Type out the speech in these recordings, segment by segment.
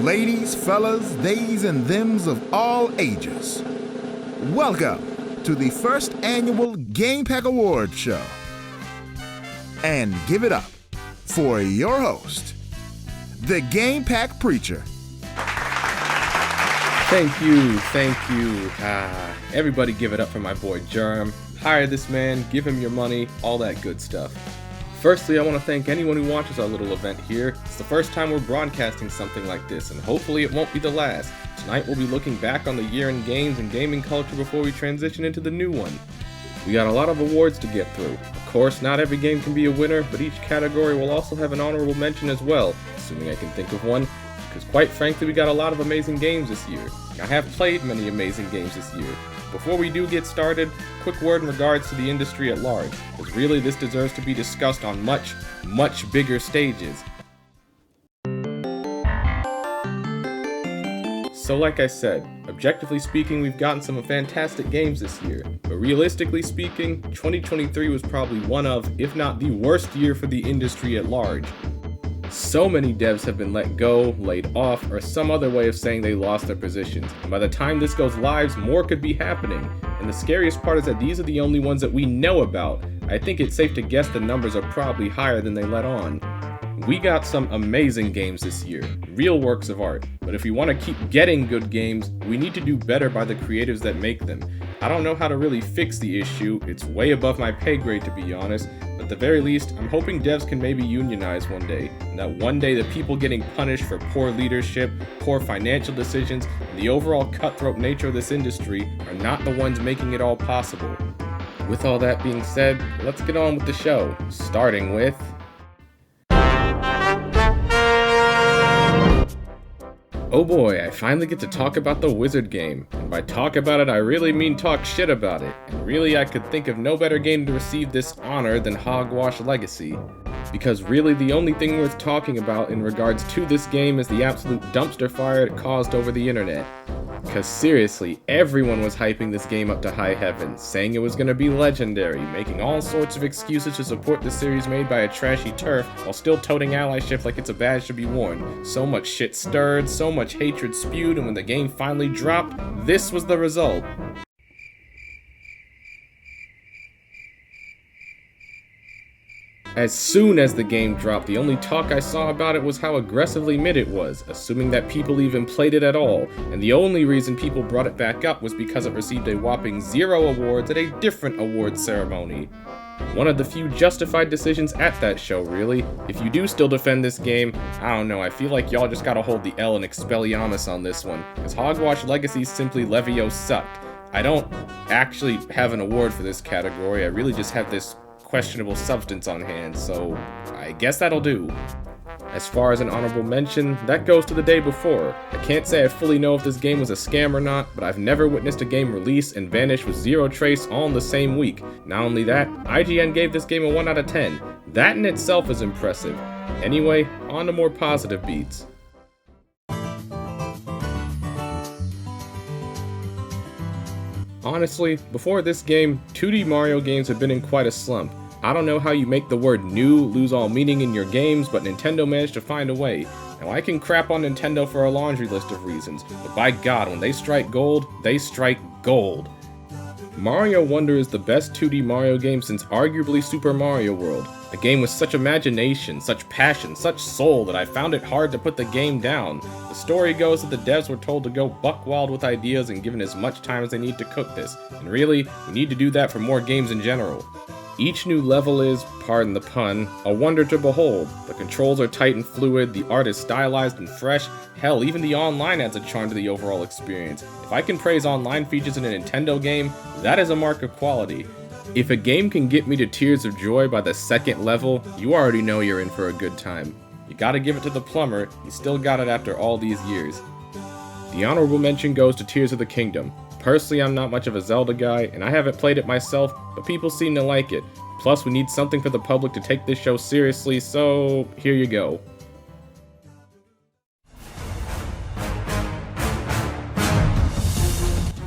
ladies, fellas, theys, and thems of all ages. Welcome to the first annual Game Pack Awards Show. And give it up for your host, the Game Pack Preacher. Thank you. Everybody give it up for my boy Germ. Hire this man, give him your money, all that good stuff. Firstly, I want to thank anyone who watches our little event here. It's the first time we're broadcasting something like this, and hopefully it won't be the last. Tonight we'll be looking back on the year in games and gaming culture before we transition into the new one. We got a lot of awards to get through. Of course, not every game can be a winner, but each category will also have an honorable mention as well, assuming I can think of one, because quite frankly we got a lot of amazing games this year. I have played many amazing games this year. Before we do get started, quick word in regards to the industry at large, because really this deserves to be discussed on much, much bigger stages. So like I said, objectively speaking, we've gotten some fantastic games this year, but realistically speaking, 2023 was probably one of, if not the worst year for the industry at large. So many devs have been let go, laid off, or some other way of saying they lost their positions, and by the time this goes live, more could be happening. And the scariest part is that these are the only ones that we know about. I think it's safe to guess the numbers are probably higher than they let on. We got some amazing games this year, real works of art, but if we want to keep getting good games, we need to do better by the creatives that make them. I don't know how to really fix the issue, it's way above my pay grade to be honest, but at the very least, I'm hoping devs can maybe unionize one day, and that one day the people getting punished for poor leadership, poor financial decisions, and the overall cutthroat nature of this industry are not the ones making it all possible. With all that being said, let's get on with the show, starting with... Oh boy, I finally get to talk about the Wizard game. And by talk about it, I really mean talk shit about it. And really, I could think of no better game to receive this honor than Hogwash Legacy. Because really, the only thing worth talking about in regards to this game is the absolute dumpster fire it caused over the internet. Because seriously, everyone was hyping this game up to high heaven, saying it was going to be legendary, making all sorts of excuses to support the series made by a trashy turf, while still toting allyship like it's a badge to be worn. So much shit stirred, so much hatred spewed, and when the game finally dropped, this was the result. As soon as the game dropped, the only talk I saw about it was how aggressively mid it was, assuming that people even played it at all, and the only reason people brought it back up was because it received a whopping 0 awards at a different awards ceremony. One of the few justified decisions at that show, really. If you do still defend this game, I don't know, I feel like y'all just gotta hold the L in Expelliarmus on this one, because Hogwash Legacy simply Levio sucked. I don't actually have an award for this category, I really just have this questionable substance on hand, so I guess that'll do. As far as an honorable mention, that goes to the day before. I can't say I fully know if this game was a scam or not, but I've never witnessed a game release and vanish with 0 trace all in the same week. Not only that, IGN gave this game a 1 out of 10. That in itself is impressive. Anyway, on to more positive beats. Honestly, before this game, 2D Mario games have been in quite a slump. I don't know how you make the word new lose all meaning in your games, but Nintendo managed to find a way. Now I can crap on Nintendo for a laundry list of reasons, but by God, when they strike gold, they strike gold. Mario Wonder is the best 2D Mario game since arguably Super Mario World. A game with such imagination, such passion, such soul that I found it hard to put the game down. The story goes that the devs were told to go buck wild with ideas and given as much time as they need to cook this. And really, we need to do that for more games in general. Each new level is, pardon the pun, a wonder to behold. The controls are tight and fluid, the art is stylized and fresh, hell, even the online adds a charm to the overall experience. If I can praise online features in a Nintendo game, that is a mark of quality. If a game can get me to tears of joy by the second level, you already know you're in for a good time. You gotta give it to the plumber, he still got it after all these years. The honorable mention goes to Tears of the Kingdom. Personally, I'm not much of a Zelda guy, and I haven't played it myself, but people seem to like it. Plus, we need something for the public to take this show seriously, so here you go.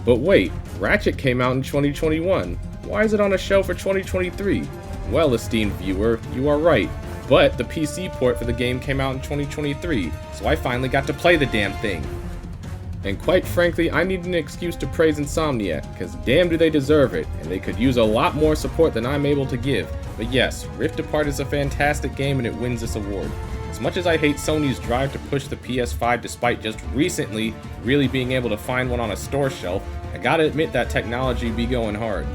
But wait, Ratchet came out in 2021. Why is it on a show for 2023? Well, esteemed viewer, you are right. But the PC port for the game came out in 2023, so I finally got to play the damn thing. And quite frankly, I need an excuse to praise Insomniac, because damn do they deserve it, and they could use a lot more support than I'm able to give. But yes, Rift Apart is a fantastic game and it wins this award. As much as I hate Sony's drive to push the PS5 despite just recently really being able to find one on a store shelf, I gotta admit that technology be going hard.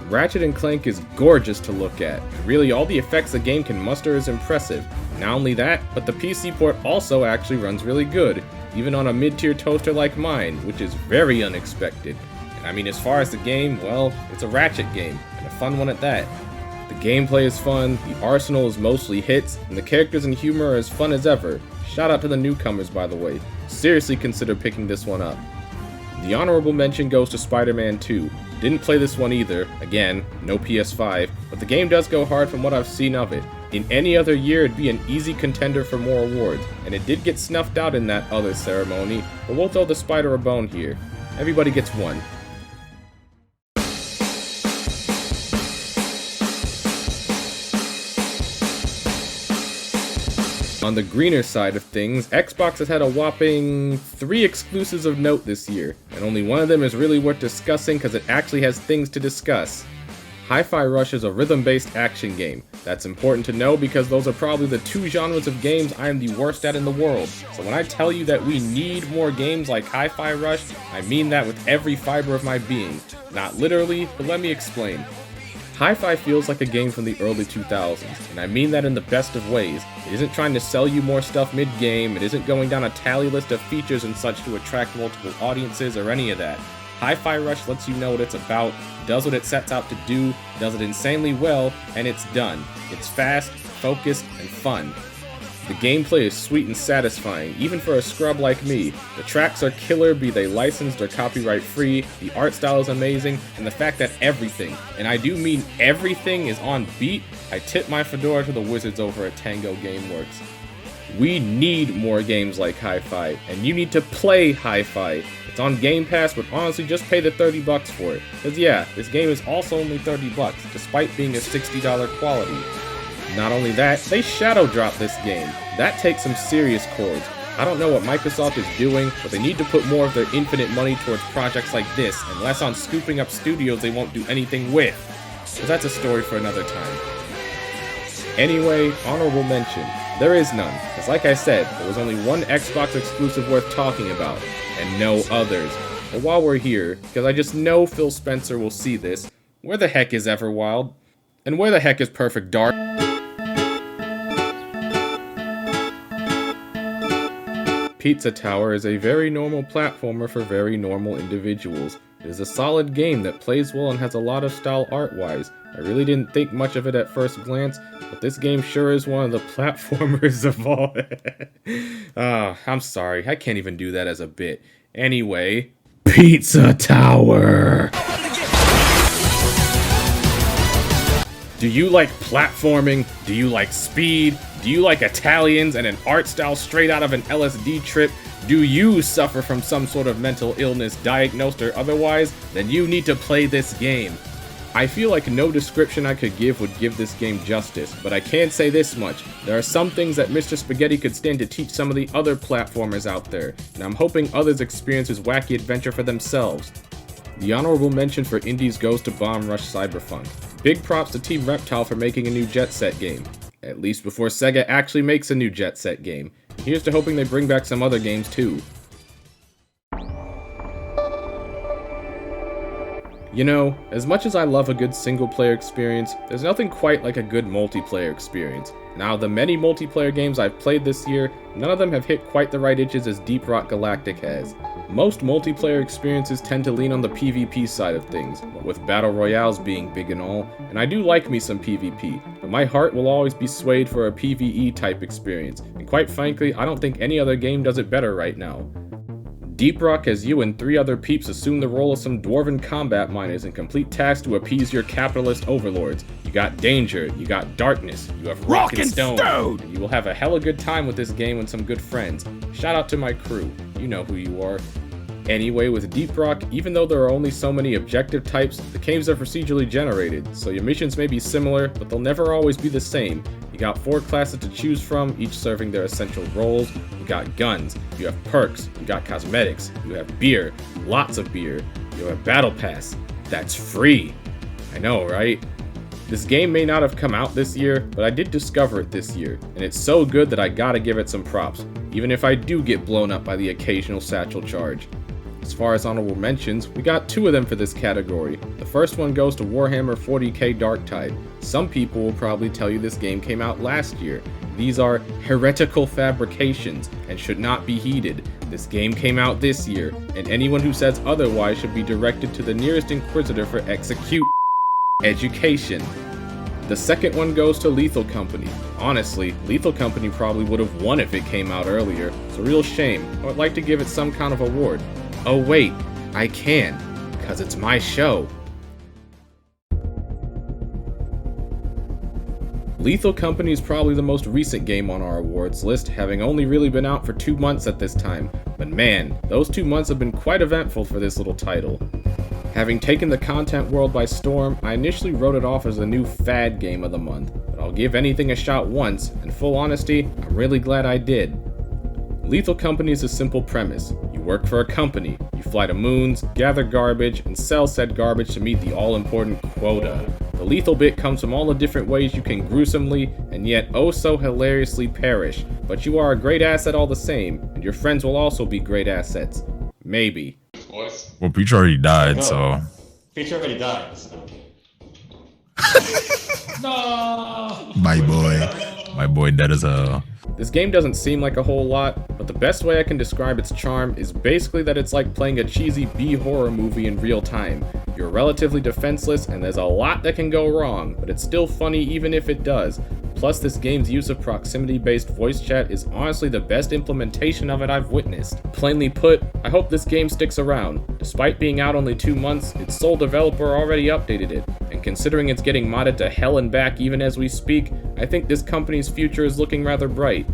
Ratchet & Clank is gorgeous to look at, and really all the effects the game can muster is impressive. Not only that, but the PC port also actually runs really good, even on a mid-tier toaster like mine, which is very unexpected. And I mean, as far as the game, well, it's a Ratchet game, and a fun one at that. The gameplay is fun, the arsenal is mostly hits, and the characters and humor are as fun as ever. Shout out to the newcomers, by the way. Seriously consider picking this one up. The honorable mention goes to Spider-Man 2. Didn't play this one either, again, no PS5, but the game does go hard from what I've seen of it. In any other year, it'd be an easy contender for more awards, and it did get snuffed out in that other ceremony, but we'll throw the spider a bone here. Everybody gets one. On the greener side of things, Xbox has had a whopping 3 exclusives of note this year, and only one of them is really worth discussing because it actually has things to discuss. Hi-Fi Rush is a rhythm-based action game. That's important to know because those are probably the 2 genres of games I am the worst at in the world. So when I tell you that we need more games like Hi-Fi Rush, I mean that with every fiber of my being. Not literally, but let me explain. Hi-Fi feels like a game from the early 2000s, and I mean that in the best of ways. It isn't trying to sell you more stuff mid-game, it isn't going down a tally list of features and such to attract multiple audiences or any of that. Hi-Fi Rush lets you know what it's about, does what it sets out to do, does it insanely well, and it's done. It's fast, focused, and fun. The gameplay is sweet and satisfying, even for a scrub like me. The tracks are killer, be they licensed or copyright free, the art style is amazing, and the fact that everything, and I do mean everything, is on beat, I tip my fedora to the wizards over at Tango Gameworks. We need more games like Hi-Fi, and you need to play Hi-Fi. It's on Game Pass, but honestly just pay the $30 for it. Cause yeah, this game is also only $30, despite being a $60 quality. Not only that, they shadow drop this game. That takes some serious chords. I don't know what Microsoft is doing, but they need to put more of their infinite money towards projects like this, and less on scooping up studios they won't do anything with. So that's a story for another time. Anyway, honorable mention. There is none, because like I said, there was only one Xbox exclusive worth talking about, and no others. But while we're here, because I just know Phil Spencer will see this, where the heck is Everwild? And where the heck is Perfect Dark? Pizza Tower is a very normal platformer for very normal individuals. It is a solid game that plays well and has a lot of style art-wise. I really didn't think much of it at first glance, but this game sure is one of the platformers of all. I'm sorry, I can't even do that as a bit. Anyway, Pizza Tower! Do you like platforming? Do you like speed? Do you like Italians and an art style straight out of an LSD trip? Do you suffer from some sort of mental illness, diagnosed or otherwise? Then you need to play this game. I feel like no description I could give would give this game justice, but I can say this much. There are some things that Mr. Spaghetti could stand to teach some of the other platformers out there, and I'm hoping others experience his wacky adventure for themselves. The honorable mention for indies goes to Bomb Rush Cyberpunk. Big props to Team Reptile for making a new Jet Set game. At least before Sega actually makes a new Jet Set game. Here's to hoping they bring back some other games too. You know, as much as I love a good single-player experience, there's nothing quite like a good multiplayer experience. Now, the many multiplayer games I've played this year, none of them have hit quite the right itches as Deep Rock Galactic has. Most multiplayer experiences tend to lean on the PvP side of things, what with Battle Royales being big and all, and I do like me some PvP, but my heart will always be swayed for a PvE type experience, and quite frankly, I don't think any other game does it better right now. Deep Rock has you and 3 other peeps assume the role of some dwarven combat miners and complete tasks to appease your capitalist overlords. You got danger, you got darkness, you have rock and stone, and you will have a hella good time with this game and some good friends. Shout out to my crew, you know who you are. Anyway, with Deep Rock, even though there are only so many objective types, the games are procedurally generated, so your missions may be similar, but they'll never always be the same. You got 4 classes to choose from, each serving their essential roles. You got guns, you have perks, you got cosmetics, you have beer, lots of beer, you have a battle pass. That's free. I know, right? This game may not have come out this year, but I did discover it this year, and it's so good that I gotta give it some props, even if I do get blown up by the occasional satchel charge. As far as honorable mentions, we got 2 of them for this category. The first one goes to Warhammer 40k Darktide. Some people will probably tell you this game came out last year. These are heretical fabrications and should not be heeded. This game came out this year, and anyone who says otherwise should be directed to the nearest Inquisitor for education. The second one goes to Lethal Company. Honestly, Lethal Company probably would have won if it came out earlier. It's a real shame. I would like to give it some kind of award. Oh wait, I can, because it's my show. Lethal Company is probably the most recent game on our awards list, having only really been out for 2 months at this time. But man, those 2 months have been quite eventful for this little title. Having taken the content world by storm, I initially wrote it off as the new fad game of the month, but I'll give anything a shot once, and full honesty, I'm really glad I did. Lethal Company is a simple premise. You work for a company, you fly to moons, gather garbage, and sell said garbage to meet the all-important quota. The lethal bit comes from all the different ways you can gruesomely, and yet oh so hilariously perish, but you are a great asset all the same, and your friends will also be great assets. Maybe. Well, Preacher already died, so... Preacher already died, so... No! My boy dead as hell. This game doesn't seem like a whole lot, but the best way I can describe its charm is basically that it's like playing a cheesy B-horror movie in real time. You're relatively defenseless and there's a lot that can go wrong, but it's still funny even if it does. Plus, this game's use of proximity-based voice chat is honestly the best implementation of it I've witnessed. Plainly put, I hope this game sticks around. Despite being out only 2 months, its sole developer already updated it, and considering it's getting modded to hell and back even as we speak, I think this company's future is looking rather bright.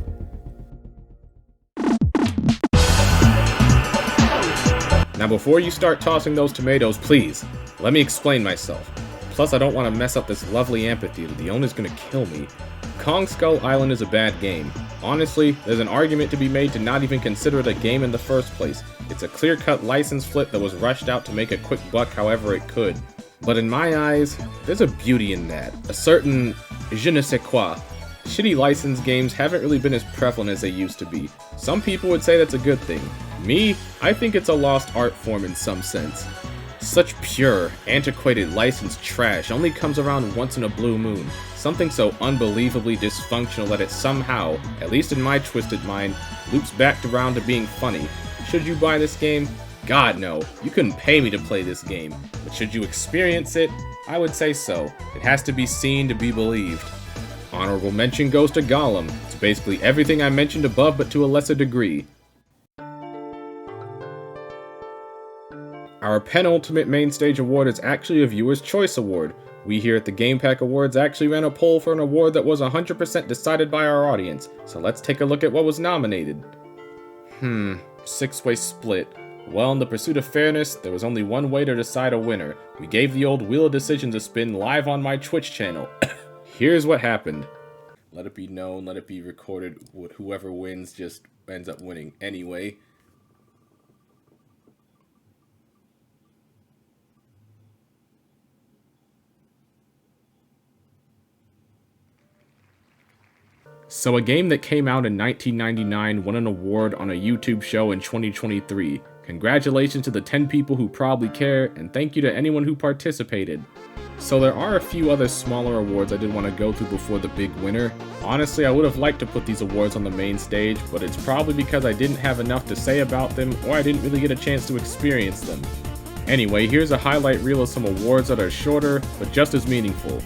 Now before you start tossing those tomatoes, please, let me explain myself. Plus I don't want to mess up this lovely amphitheater, the owner's gonna kill me. Kong Skull Island is a bad game. Honestly, there's an argument to be made to not even consider it a game in the first place. It's a clear-cut license flip that was rushed out to make a quick buck however it could. But in my eyes, there's a beauty in that. A certain je ne sais quoi. Shitty licensed games haven't really been as prevalent as they used to be. Some people would say that's a good thing. Me, I think it's a lost art form in some sense. Such pure, antiquated licensed trash only comes around once in a blue moon. Something so unbelievably dysfunctional that it somehow, at least in my twisted mind, loops back around to being funny. Should you buy this game? God no, you couldn't pay me to play this game. But should you experience it? I would say so. It has to be seen to be believed. Honorable mention goes to Gollum. It's basically everything I mentioned above but to a lesser degree. Our penultimate main stage award is actually a Viewer's Choice Award. We here at the Game Pack Awards actually ran a poll for an award that was 100% decided by our audience, so let's take a look at what was nominated. 6-way split. Well, in the pursuit of fairness, there was only one way to decide a winner. We gave the old Wheel of Decisions a spin live on my Twitch channel. Here's what happened. Let it be known, let it be recorded, whoever wins just ends up winning anyway. So a game that came out in 1999 won an award on a YouTube show in 2023. Congratulations to the 10 people who probably care, and thank you to anyone who participated. So there are a few other smaller awards I did want to go through before the big winner. Honestly, I would have liked to put these awards on the main stage, but it's probably because I didn't have enough to say about them, or I didn't really get a chance to experience them. Anyway, here's a highlight reel of some awards that are shorter, but just as meaningful.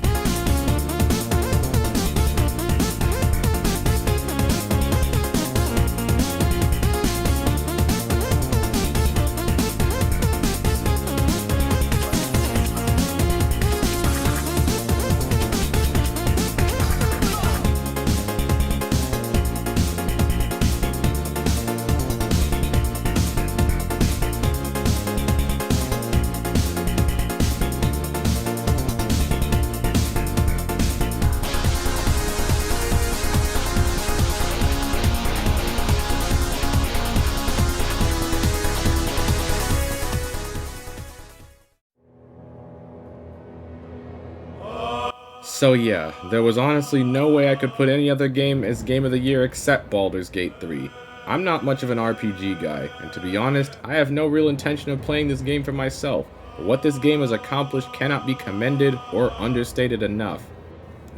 So yeah, there was honestly no way I could put any other game as Game of the Year except Baldur's Gate 3. I'm not much of an RPG guy, and to be honest, I have no real intention of playing this game for myself, but what this game has accomplished cannot be commended or understated enough.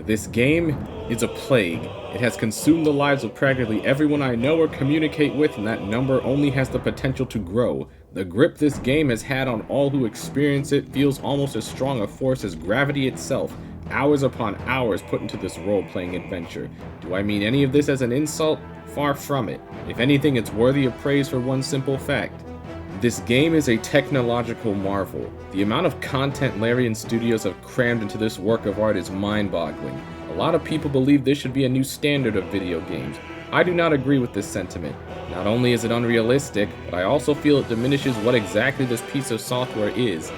This game is a plague. It has consumed the lives of practically everyone I know or communicate with, and that number only has the potential to grow. The grip this game has had on all who experience it feels almost as strong a force as gravity itself. Hours upon hours put into this role-playing adventure. Do I mean any of this as an insult? Far from it. If anything, it's worthy of praise for one simple fact. This game is a technological marvel. The amount of content Larian Studios have crammed into this work of art is mind-boggling. A lot of people believe this should be a new standard of video games. I do not agree with this sentiment. Not only is it unrealistic, but I also feel it diminishes what exactly this piece of software is.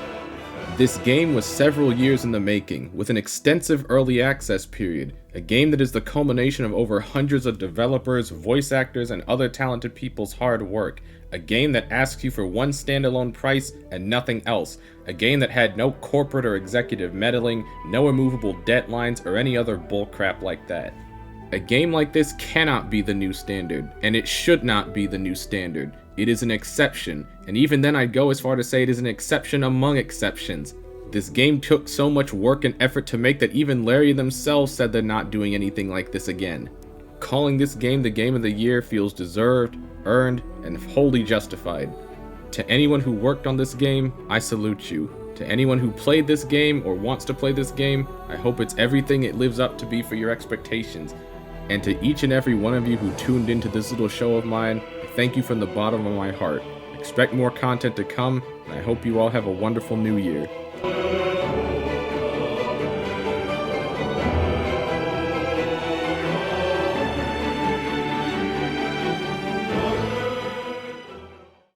This game was several years in the making, with an extensive early access period, a game that is the culmination of over hundreds of developers, voice actors, and other talented people's hard work, a game that asks you for one standalone price and nothing else, a game that had no corporate or executive meddling, no immovable deadlines, or any other bullcrap like that. A game like this cannot be the new standard, and it should not be the new standard. It is an exception, and even then I'd go as far to say it is an exception among exceptions. This game took so much work and effort to make that even Larian themselves said they're not doing anything like this again. Calling this game the Game of the Year feels deserved, earned, and wholly justified. To anyone who worked on this game, I salute you. To anyone who played this game or wants to play this game, I hope it's everything it lives up to be for your expectations. And to each and every one of you who tuned into this little show of mine, I thank you from the bottom of my heart. Expect more content to come, and I hope you all have a wonderful new year.